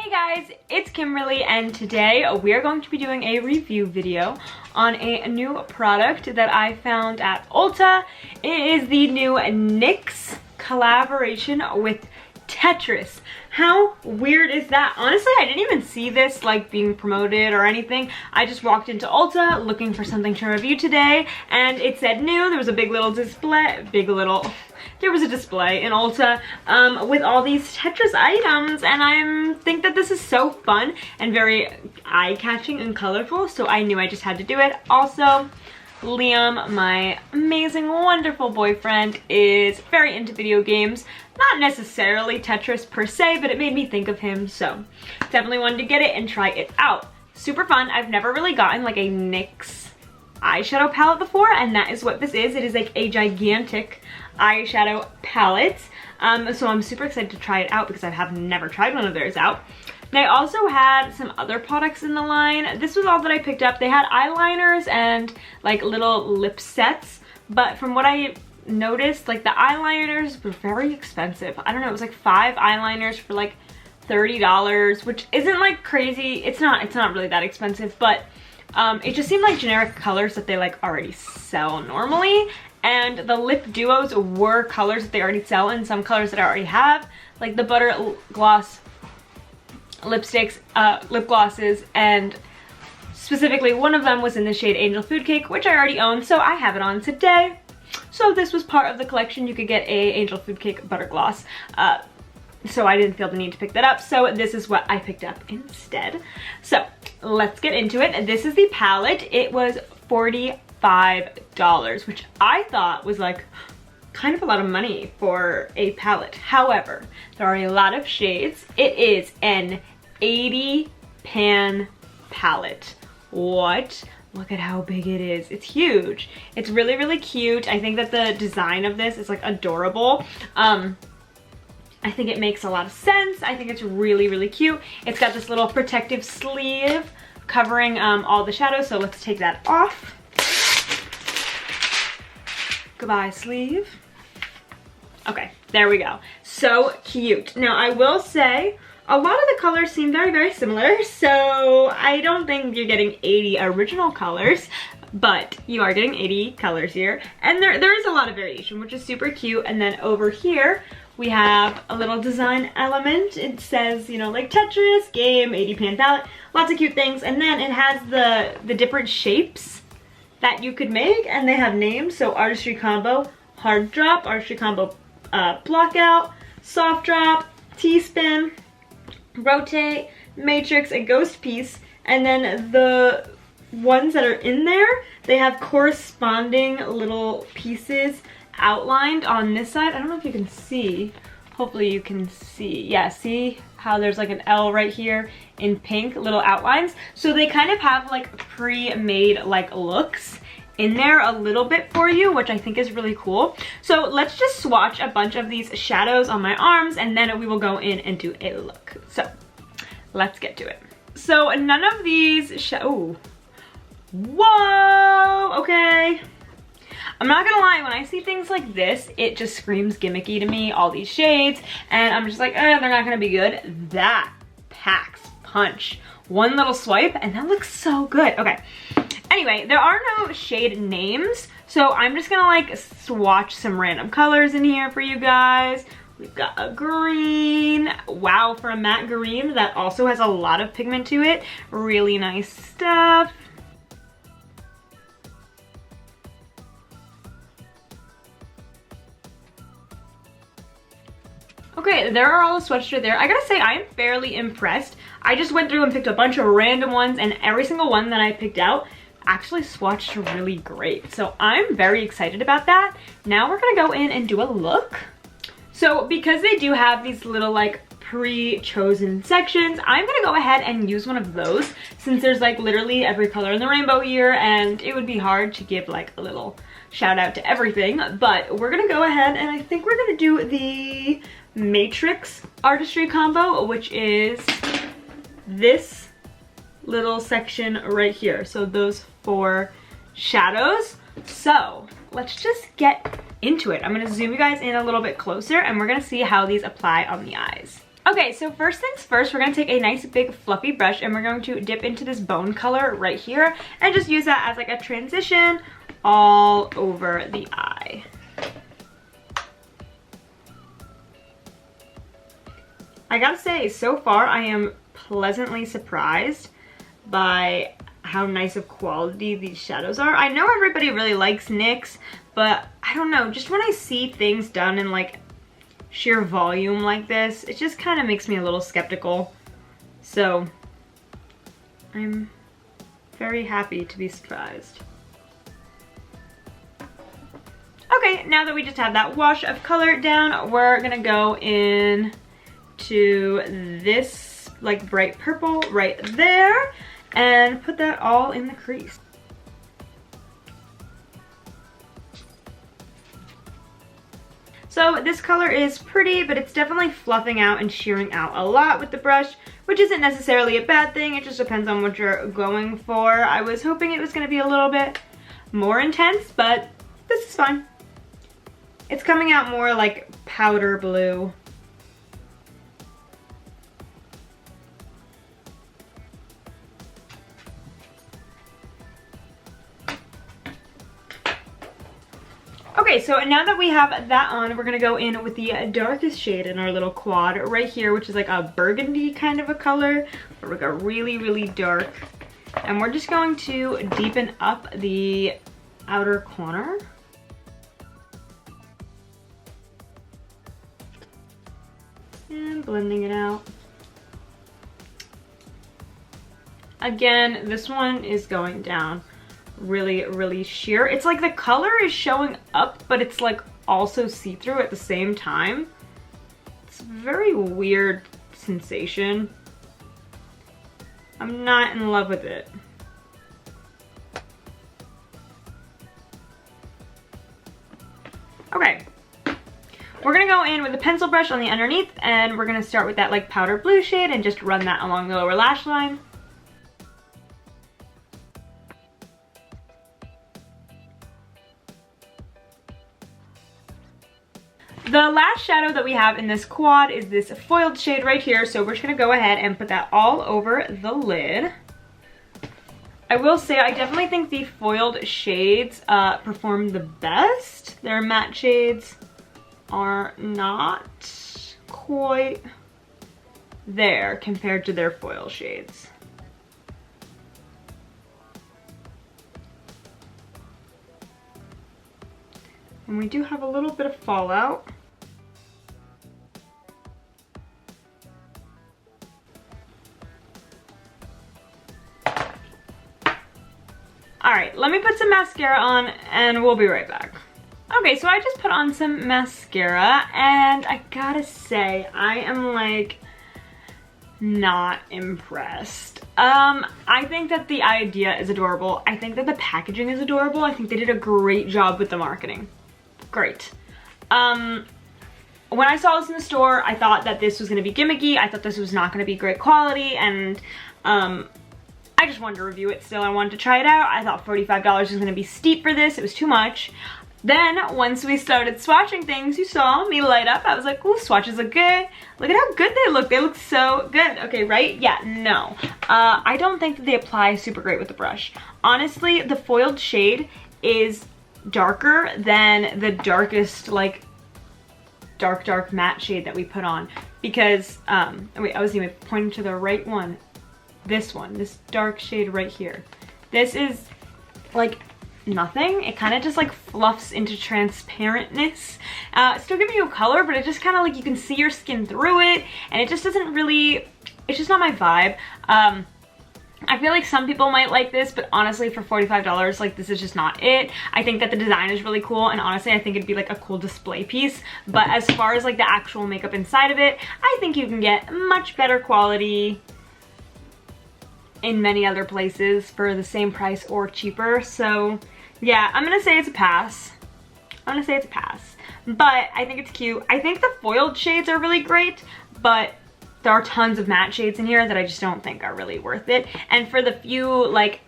Hey guys, it's Kimberly and today we are going to be doing a review video on a new product that I found at Ulta. It is the new Nyx collaboration with Tetris. How weird is that? Honestly, I didn't even see this like being promoted or anything. I just walked into Ulta looking for something to review today and it said new. There was a big little display, there was a display in Ulta with all these Tetris items, and I think that this is so fun and very eye-catching and colorful, so I knew I just had to do it. Also, Liam, my amazing, wonderful boyfriend, is very into video games. Not necessarily Tetris per se, but it made me think of him, so definitely wanted to get it and try it out. Super fun. I've never really gotten like a Nyx eyeshadow palette before, and that is what this is. It is like a gigantic eyeshadow palette, so I'm super excited to try it out because I have never tried one of theirs out. And I also had some other products in the line. This was all that I picked up. They had eyeliners and like little lip sets, but from what I noticed, like the eyeliners were very expensive. I don't know, it was like 5 eyeliners for like $30, which isn't like crazy. It's not really that expensive, but it just seemed like generic colors that they like already sell normally. And the lip duos were colors that they already sell and some colors that I already have, like the butter gloss lipsticks, lip glosses, and specifically one of them was in the shade Angel Food Cake, which I already own, so I have it on today. So this was part of the collection. You could get a Angel Food Cake butter gloss, so I didn't feel the need to pick that up, so this is what I picked up instead. So let's get into it. This is the palette. It was $45, which I thought was like kind of a lot of money for a palette. However, there are a lot of shades. It is an 80 pan palette. What? Look at how big it is. It's huge. It's really, really cute. I think that the design of this is like adorable. I think it makes a lot of sense. I think it's really, really cute. It's got this little protective sleeve covering all the shadows, so let's take that off. Goodbye, sleeve. Okay, there we go. So cute. Now, I will say, a lot of the colors seem very, very similar, so I don't think you're getting 80 original colors, but you are getting 80 colors here. And there is a lot of variation, which is super cute. And then over here, we have a little design element. It says, you know, like Tetris, game, 80 pan palette, lots of cute things. And then it has the different shapes that you could make, and they have names. So artistry combo, hard drop, artistry combo, block out, soft drop, T-spin, rotate, matrix, and ghost piece. And then the ones that are in there, they have corresponding little pieces outlined on this side. I don't know if you can see. Hopefully you can see. Yeah, see how there's like an L right here in pink, little outlines. So they kind of have like pre-made like looks in there a little bit for you, which I think is really cool. So let's just swatch a bunch of these shadows on my arms and then we will go in and do a look. So let's get to it. So none of these oh, whoa, okay. I'm not gonna lie, when I see things like this, it just screams gimmicky to me, all these shades, and I'm just like, they're not gonna be good. That packs punch. One little swipe, and that looks so good. Okay, anyway, there are no shade names, so I'm just gonna like swatch some random colors in here for you guys. We've got a green. Wow, for a matte green that also has a lot of pigment to it. Really nice stuff. Okay, there are all the swatches right there. I gotta say, I am fairly impressed. I just went through and picked a bunch of random ones, and every single one that I picked out actually swatched really great. So I'm very excited about that. Now we're gonna go in and do a look. So because they do have these little like pre-chosen sections, I'm gonna go ahead and use one of those since there's like literally every color in the rainbow here, and it would be hard to give like a little shout out to everything. But we're gonna go ahead and I think we're gonna do the Matrix artistry combo, which is this little section right here. So those 4 shadows. So let's just get into it. I'm gonna zoom you guys in a little bit closer and we're gonna see how these apply on the eyes. Okay, so first things first, we're gonna take a nice big fluffy brush and we're going to dip into this bone color right here and just use that as like a transition all over the eye. I gotta say, so far I am pleasantly surprised by how nice of quality these shadows are. I know everybody really likes NYX, but I don't know, just when I see things done in like sheer volume like this, it just kind of makes me a little skeptical. So I'm very happy to be surprised. Okay, now that we just have that wash of color down, we're gonna go in to this like bright purple right there and put that all in the crease. So this color is pretty, but it's definitely fluffing out and shearing out a lot with the brush, which isn't necessarily a bad thing. It just depends on what you're going for. I was hoping it was going to be a little bit more intense, but this is fine. It's coming out more like powder blue. Okay, so now that we have that on, we're gonna go in with the darkest shade in our little quad right here, which is like a burgundy kind of a color, or like a really, really dark. And we're just going to deepen up the outer corner. And blending it out. Again, this one is going down really, really sheer. It's like the color is showing up, but it's like also see-through at the same time. It's a very weird sensation. I'm not in love with it. Okay. We're gonna go in with a pencil brush on the underneath, and we're gonna start with that like powder blue shade and just run that along the lower lash line. The last shadow that we have in this quad is this foiled shade right here, so we're just gonna go ahead and put that all over the lid. I will say I definitely think the foiled shades perform the best. Their matte shades are not quite there compared to their foil shades. And we do have a little bit of fallout. Alright, let me put some mascara on and we'll be right back. Okay, so I just put on some mascara and I gotta say, I am like not impressed. I think that the idea is adorable. I think that the packaging is adorable. I think they did a great job with the marketing. Great. When I saw this in the store, I thought that this was gonna be gimmicky. I thought this was not gonna be great quality, and I just wanted to review it still. I wanted to try it out. I thought $45 was gonna be steep for this. It was too much. Then, once we started swatching things, you saw me light up. I was like, ooh, swatches look good. Look at how good they look. They look so good. Okay, right? Yeah, no. I don't think that they apply super great with the brush. Honestly, the foiled shade is darker than the darkest, like, dark matte shade that we put on. Because, wait, I was even pointing to the right one. This one, this dark shade right here. This is, like, nothing. It kind of just like fluffs into transparentness. Still giving you a color, but it just kind of like you can see your skin through it, and it just doesn't really, it's just not my vibe. I feel like some people might like this, but honestly for $45, like this is just not it. I think that the design is really cool, and honestly I think it'd be like a cool display piece, but as far as like the actual makeup inside of it, I think you can get much better quality in many other places for the same price or cheaper. So yeah, I'm gonna say it's a pass. I'm gonna say it's a pass, but I think it's cute. I think the foiled shades are really great, but there are tons of matte shades in here that I just don't think are really worth it. And for the few like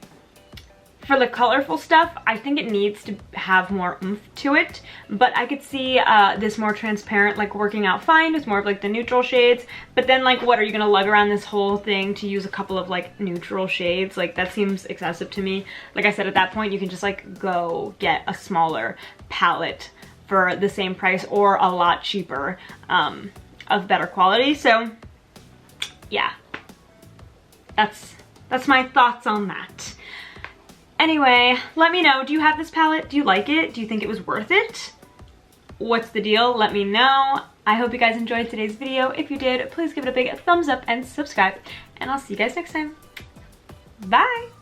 For the colorful stuff, I think it needs to have more oomph to it, but I could see this more transparent, like working out fine with more of like the neutral shades. But then like, what, are you gonna lug around this whole thing to use a couple of like neutral shades? Like that seems excessive to me. Like I said, at that point you can just like go get a smaller palette for the same price or a lot cheaper, of better quality. So yeah, that's my thoughts on that. Anyway, let me know, do you have this palette? Do you like it? Do you think it was worth it? What's the deal? Let me know. I hope you guys enjoyed today's video. If you did, please give it a big thumbs up and subscribe, and I'll see you guys next time. Bye!